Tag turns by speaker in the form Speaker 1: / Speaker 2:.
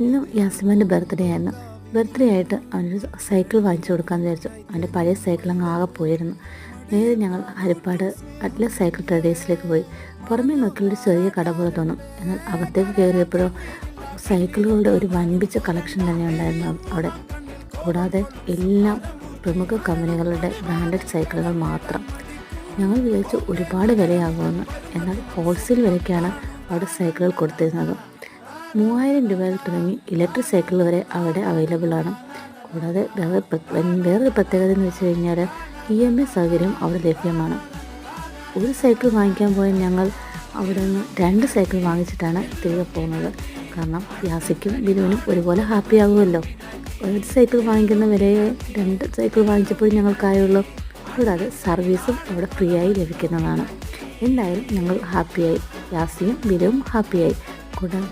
Speaker 1: ഇന്ന് യാസിമോൻ്റെ ബർത്ത്ഡേ ആയിരുന്നു. ബർത്ത്ഡേ ആയിട്ട് അവനൊരു സൈക്കിൾ വാങ്ങിച്ചു കൊടുക്കാമെന്ന് വിചാരിച്ചു. അവൻ്റെ പഴയ സൈക്കിൾ അങ്ങ് ആകെ പോയിരുന്നു. നേരെ ഞങ്ങൾ ഹരിപ്പാട് അറ്റ്ലസ് സൈക്കിൾ ട്രേഡേഴ്സിലേക്ക് പോയി. പുറമേ നോക്കിയൊരു ചെറിയ കട പോലെ തോന്നും, എന്നാൽ അകത്തേക്ക് കയറിയപ്പോഴോ സൈക്കിളുകളുടെ ഒരു വൻപിച്ച കളക്ഷൻ തന്നെ ഉണ്ടായിരുന്നു അവിടെ. കൂടാതെ എല്ലാം പ്രമുഖ കമ്പനികളുടെ ബ്രാൻഡഡ് സൈക്കിളുകൾ മാത്രം. ഞങ്ങൾ വിചാരിച്ചു ഒരുപാട് വിലയാകുമെന്ന്. എന്നാൽ ഹോൾസെയിൽ വിലയ്ക്കാണ് അവിടെ സൈക്കിളുകൾ കൊടുത്തിരുന്നത്. 3000 രൂപയിൽ തുടങ്ങി ഇലക്ട്രിക് സൈക്കിൾ വരെ അവിടെ അവൈലബിൾ ആണ്. കൂടാതെ വേറൊരു പ്രത്യേകത എന്ന് വെച്ച് കഴിഞ്ഞാൽ EMI സൗകര്യം അവിടെ ലഭ്യമാണ്. ഒരു സൈക്കിൾ വാങ്ങിക്കാൻ പോയ ഞങ്ങൾ അവിടെ നിന്ന് 2 സൈക്കിൾ വാങ്ങിച്ചിട്ടാണ് തിരികെ പോകുന്നത്. കാരണം യാസിക്കും ബിനുവിനും ഒരുപോലെ ഹാപ്പി ആകുമല്ലോ. ഒരു സൈക്കിൾ വാങ്ങിക്കുന്ന വിലയെ 2 സൈക്കിൾ വാങ്ങിച്ചപ്പോൾ ഞങ്ങൾക്കായുള്ളൂ. കൂടാതെ സർവീസും അവിടെ ഫ്രീ ആയി ലഭിക്കുന്നതാണ്. എന്തായാലും ഞങ്ങൾ ഹാപ്പിയായി, യാസിയും ബിനുവും ഹാപ്പിയായി. കൂടാതെ